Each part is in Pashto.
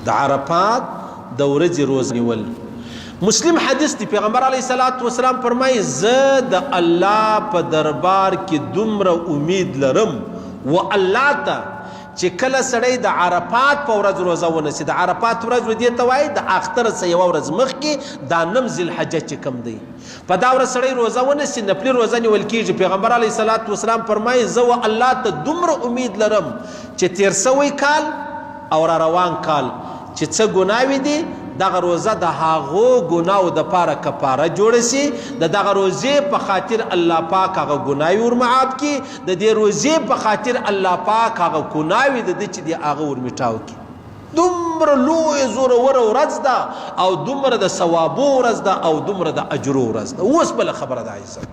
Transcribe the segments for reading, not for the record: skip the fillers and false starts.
د عرفات د ورځې روزه نیول. مسلم حدیث دی پیغمبر علیه الصلاۃ والسلام فرمایي زه د الله په دربار کې دومره امید لرم و الله ته چې کله سړی د عرفات په ورځ روزه ونیسي. د عرفات ورځ دې ته وایي د اختر څخه یوه ورځ مخکې دا نم ذوالحجه چې کوم دی په دا ورځ سړی روزه ونیسي نفلي روزه نیول کېږي. پیغمبر علیه الصلاۃ والسلام فرمایي زه و الله ته دومره امید لرم چې تیر سوی کال او را روان کال چې څه ګناوې دي دغه روزه د هغو ګناو د پاره کفاره جوړه سي. د دغه روزې په خاطر الله پاک هغه ګناوې ورمعاف کړي. د دې روزې په خاطر الله پاک هغه ګناوې د ده چې دي هغه ورمټاو کړي. دومره لویه زوروره ورځ ده او دومره د ثوابو ورځ ده او دومره د اجرو ورځ ده. اوس بله خبره ده عزیزان،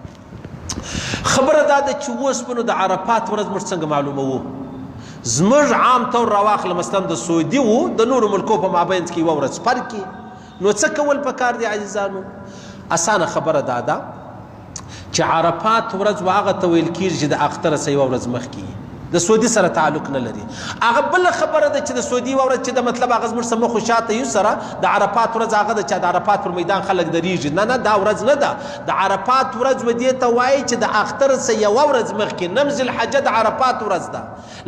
خبره دا ده چې اوس به نو د عرفات ورځ موږ څنګه معلوموو؟ زموږ عام طور راواخله مثلا د سعودي و د نورو ملکو په مابینځ کې یوه ورځ فرق کې، نو څه کول پکار دی عزیزانو؟ اسانه خبره دا ده چې عرفات ورځ و هغه ته ویل کېږي چې د اختره څخه یوه ورځ مخکې د سعودي سره تعلق نه لري. هغه بله خبره ده چې د سعودي یوه ورځ چې د مطلب هغه زموږ څه مخ و شاته یو سره د عرفات ورځ هغه ده چې د عرفات پر میدان خلک درېږي. نه نه دا ورځ نه ده. د عرفات ورځ و دې ته وایي چې د اختر څخه یوه ورځ مخکې نم ذوالحجه د عرفات ورځ ده،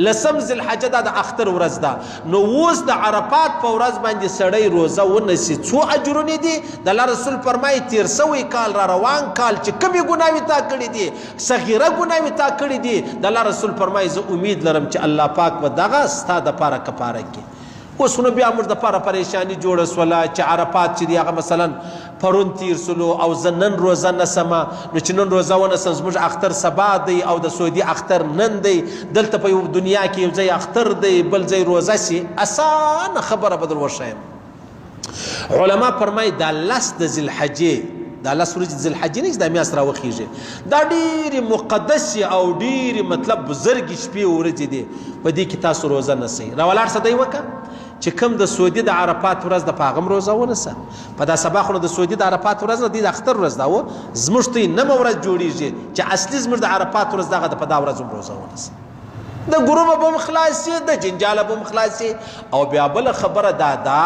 لسم ذوالحجه دا د اختر ورځ ده. نو اوس د عرفات په ورځ باندې سړی روزه ونیسي څو اجرونه دي؟ د الله رسول فرمایي تیر سوی کال را روان کال چې کومې ګناوې تا کړي دي صغیره ګناوې تا کړي دي د الله رسول فرمایي زه امید لرم چې الله پاک به دغه ستا دپاره کفاره کړي. اوس نو بیا موږ دپاره پریشاني جوړه سوله چې عرفات چې دی هغه مثلا پرون تیر سلو او زه نن روزه نسمه، نو چې نن روزه ونسم زموږ اختر سبا دی او د سعودي اختر نن دی، دلته په یو دنیا کې یو ځای اختر دی بل ځای روزه سي. اسانه خبره به در وښیم. علما فرمایي دا لس د ذوالحجې دا لس ورځې د ذوالحجې نه چې دا میاشت راوخیږي دا ډېرې مقدسې او ډېرې مطلب بزرګې شپې ورځې دي. په دې کې تاسو روزه نسئ. راولاړ څه دی وکړه چې کوم د سعودي د عرفات ورځ د په هغه هم روزه ونیسه. په دا سبا خو نو د سعودي د عرفات ورځ نه دی د اختر ورځ ده و زموږ ته یې نمه ورځ جوړېږي چې اصلي زموږ د عرفات ورځ دغه ده په دا ورځ هم روزه ونیسه. د ګرومه به هم خلاصې د جنجاله به هم خلاصې. او بیا بله خبره دا ده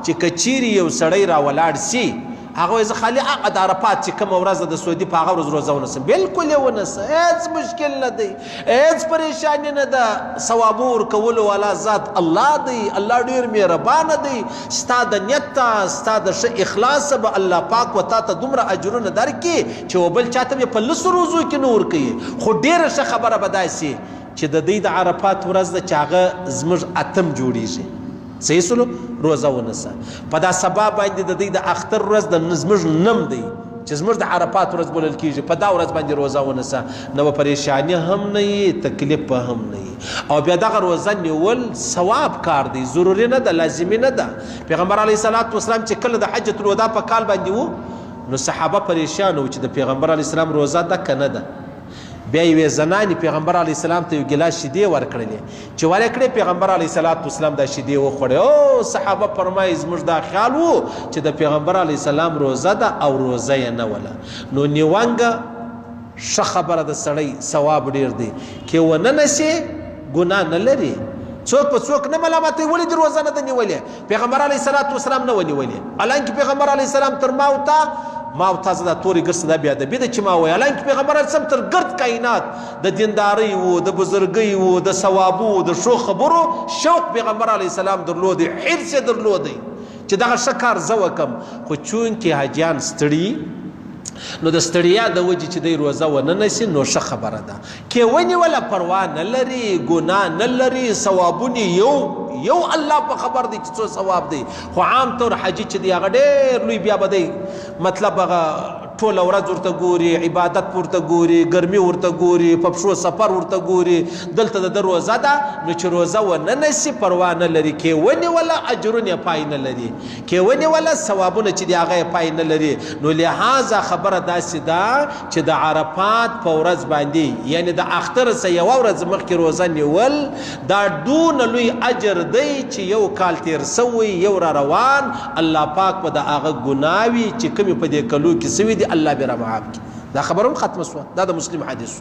چې که چیرې یو سړی راولاړ سي هغه وایي زه خالي هغه د عرفات چې کومه ورځ ده د سعودي په هغه ورځ روزه ونیسم. بلکل یې ونیسه، هېڅ مشکل نه دی، هېڅ پریشاني نه ده. ثوابو ورکولو والا ذات الله دی، الله ډېر مهربانه دی. ستا د نیت ته ستا د ښه اخلاص به الله پاک و تا ته دومره اجرونه درکړي چې و بل چاته به په لسو روزو کې نه ورکوي. خو ډېره ښه خبره به داسې چې د دوی د عرفات ورځ ده چې هغه زموږ اتم جوړېږي. صحیح سلو روزه ونیسه. په دا سبا باندې د دوی د اختر ورځ د زموږ نم دی چې زموږ د عرفات ورځ بلل کېږي. په دا ورځ باندې روزه ونیسه. نه به پریشاني هم نه وي، تکلیف به هم نه وي. او بیا دغه روزه نیول ثواب کار دی، ضروري نه ده، لازمي نه ده. پیغمبر علیه الصلاۃ والسلام چې کله د حجة الوداع په کال باندې و نو صحابه پریشان وو چې د پیغمبر علیه السلام روزه ده که نه ده. بیا یوې زنانې پیغمبر علیه السلام ته یو ګیلاس شیدې ورکړلې چې ورکړې پیغمبر علیه الصلاۃ والسلام دا شیدې وخوړې. او صحابه فرمایي زموږ دا خیال و چې د پیغمبر علیه السلام روزه ده او روزه یې نه وله. نو نیوانګه ښه خبره د سړی ثواب ډېر دی. کې ونه نسې ګناه نه لري. څوک په څوک نه ملامتوي ولې دې روزه نه ده نیولې؟ پیغمبر علیه الصلاۃ والسلام نه و نیولې. حالانکې پیغمبر علیه السلام تر ما او تاسو دا تورې ګرځه دا بیا ادبي ده چې ما وایي. حالانکې پیغمبر علیه السلام تر ګرد کائنات د دیندارۍ و د بزرګۍ و د ثوابو و د ښو خبرو شوق پیغمبر علیه السلام درلودی، حرص یې درلودی چې دغه ښه کار زه وکړم. خو چونکې حاجیان ستړي نو د ستړیا د وجې چې دی روزه ونه نیسي نو ښه خبره ده. کې ونیوله پروا نه لري، ګناه نه لري، ثوابونه یو الله په خبر دی چې څو ثواب دی. خو عام طور حجي چې دی هغه ډېر لوی بیا به دی مطلب هغه ټوله ورځ ورته ګوري، عبادت ورته ګوري، ګرمي ورته ګوري، په پښو سفر ورته ګوري. دلته د روزه ده نو چې روزه ونه نیسي پروا نه لري. کې ونیوله اجرونه پای نه لري، کې ونیوله ثوابونه چې دی هغه پای نه لري. نو لهذا خبره داسې ده چې د عرفات په ورځ باندې یعنی د اختر څخه یوه ورځ مخکې روزه نیول دا دونه لوی اجر دی چې یو کال تیر سوی یو را روان. الله پاک به د هغه ګناوي چې کومې په دې کلو کې سوي دي الله به را معاف کړي. دا خبره هم ختمه شوه. دا د مسلم حدیث